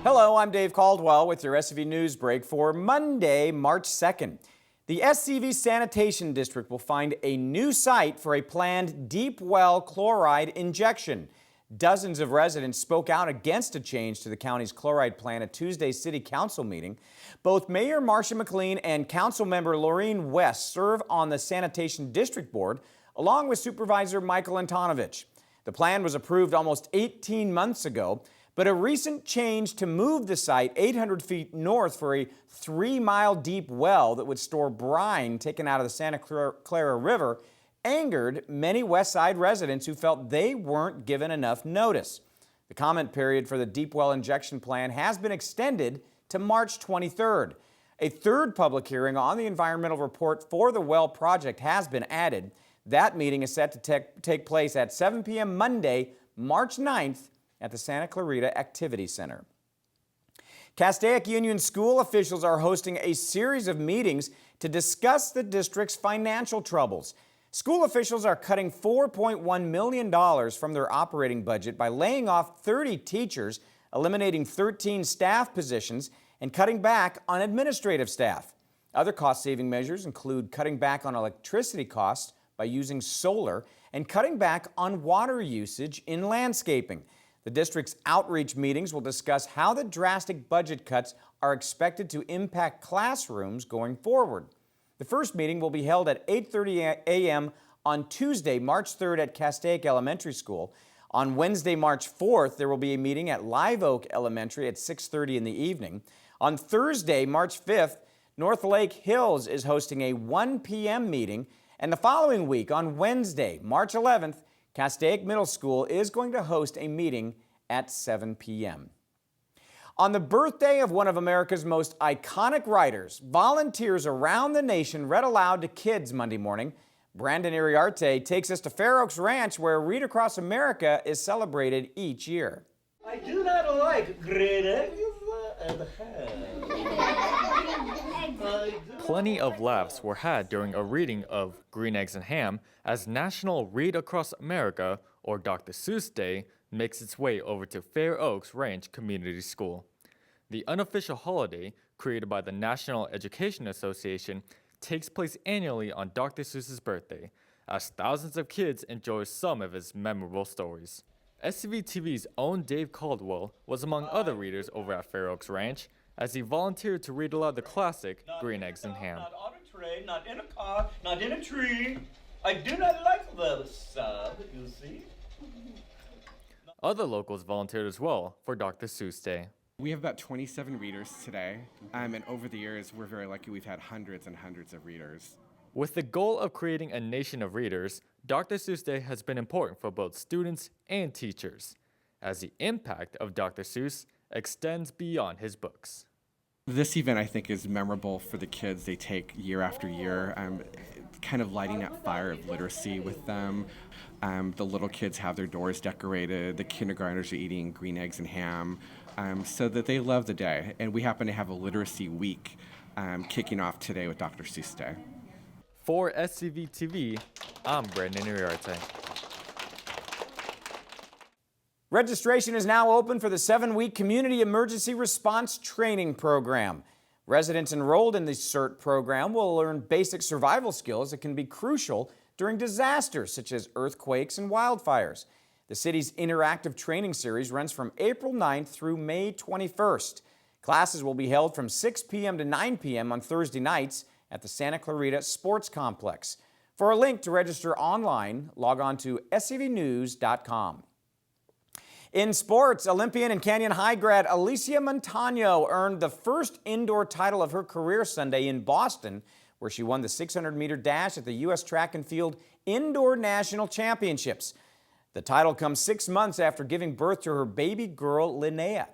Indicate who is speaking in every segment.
Speaker 1: Hello, I'm Dave Caldwell with your SCV News Break for Monday, March 2nd. The SCV Sanitation District will find a new site for a planned deep well chloride injection. Dozens of residents spoke out against a change to the county's chloride plan at Tuesday's City Council meeting. Both Mayor Marcia McLean and Councilmember Laureen West serve on the Sanitation District Board, along with Supervisor Michael Antonovich. The plan was approved almost 18 months ago, but a recent change to move the site 800 feet north for a 3-mile deep well that would store brine taken out of the Santa Clara River angered many West Side residents who felt they weren't given enough notice. The comment period for the deep well injection plan has been extended to March 23rd. A third public hearing on the environmental report for the well project has been added. That meeting is set to take place at 7 p.m. Monday, March 9th, at the Santa Clarita Activity Center. Castaic Union School officials are hosting a series of meetings to discuss the district's financial troubles. School officials are cutting $4.1 million from their operating budget by laying off 30 teachers, eliminating 13 staff positions, and cutting back on administrative staff. Other cost-saving measures include cutting back on electricity costs by using solar and cutting back on water usage in landscaping. The district's outreach meetings will discuss how the drastic budget cuts are expected to impact classrooms going forward. The first meeting will be held at 8:30 a.m. on Tuesday, March 3rd at Castaic Elementary School. On Wednesday, March 4th, there will be a meeting at Live Oak Elementary at 6:30 in the evening. On Thursday, March 5th, North Lake Hills is hosting a 1 p.m. meeting. And the following week, on Wednesday, March 11th, Castaic Middle School is going to host a meeting at 7 p.m. On the birthday of one of America's most iconic writers, volunteers around the nation read aloud to kids Monday morning. Brandon Iriarte takes us to Fair Oaks Ranch, where Read Across America is celebrated each year.
Speaker 2: I do not like green eggs and ham.
Speaker 3: Plenty of laughs were had during a reading of Green Eggs and Ham as National Read Across America, or Dr. Seuss Day, makes its way over to Fair Oaks Ranch Community School. The unofficial holiday, created by the National Education Association, takes place annually on Dr. Seuss's birthday, as thousands of kids enjoy some of his memorable stories. SCV TV's own Dave Caldwell was among other readers over at Fair Oaks Ranch, as he volunteered to read aloud the classic Green Eggs and Ham.
Speaker 2: Not on a tray, not in a car, not in a tree. I do not like the sound, you see.
Speaker 3: Other locals volunteered as well for Dr. Seuss Day.
Speaker 4: We have about 27 readers today, and over the years, we're very lucky we've had hundreds and hundreds of readers.
Speaker 3: With the goal of creating a nation of readers, Dr. Seuss Day has been important for both students and teachers, as the impact of Dr. Seuss extends beyond his books.
Speaker 4: This event, I think, is memorable for the kids. They take year after year, kind of lighting that fire of literacy with them. The little kids have their doors decorated. The kindergartners are eating green eggs and ham, so that they love the day. And we happen to have a literacy week kicking off today with Dr. Seuss Day.
Speaker 3: For SCV TV, I'm Brandon Iriarte.
Speaker 1: Registration is now open for the 7-week Community Emergency Response Training Program. Residents enrolled in the CERT program will learn basic survival skills that can be crucial during disasters such as earthquakes and wildfires. The city's interactive training series runs from April 9th through May 21st. Classes will be held from 6 p.m. to 9 p.m. on Thursday nights at the Santa Clarita Sports Complex. For a link to register online, log on to scvnews.com. In sports, Olympian and Canyon High grad Alicia Montano earned the first indoor title of her career Sunday in Boston, where she won the 600-meter dash at the U.S. Track and Field Indoor National Championships. The title comes 6 months after giving birth to her baby girl, Linnea.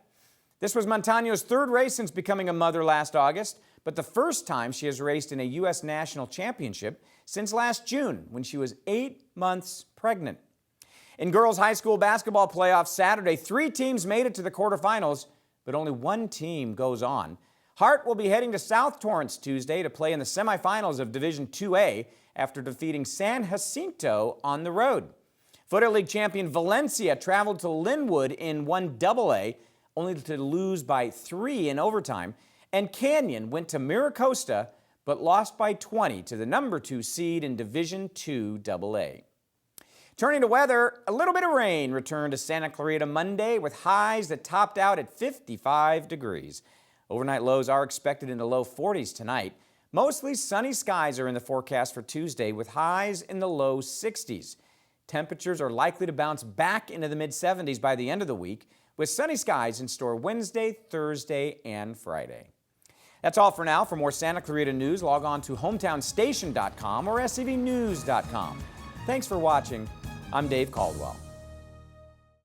Speaker 1: This was Montano's third race since becoming a mother last August, but the first time she has raced in a U.S. National Championship since last June, when she was 8 months pregnant. In girls' high school basketball playoffs Saturday, 3 teams made it to the quarterfinals, but only 1 team goes on. Hart will be heading to South Torrance Tuesday to play in the semifinals of Division IIA after defeating San Jacinto on the road. Footer League champion Valencia traveled to Linwood in 1AA. only to lose by 3 in overtime. And Canyon went to Miracosta, but lost by 20 to the number 2 seed in Division II AA. Turning to weather, a little bit of rain returned to Santa Clarita Monday with highs that topped out at 55 degrees. Overnight lows are expected in the low 40s tonight. Mostly sunny skies are in the forecast for Tuesday with highs in the low 60s. Temperatures are likely to bounce back into the mid-70s by the end of the week with sunny skies in store Wednesday, Thursday, and Friday. That's all for now. For more Santa Clarita news, log on to hometownstation.com or scvnews.com. Thanks for watching. I'm Dave Caldwell.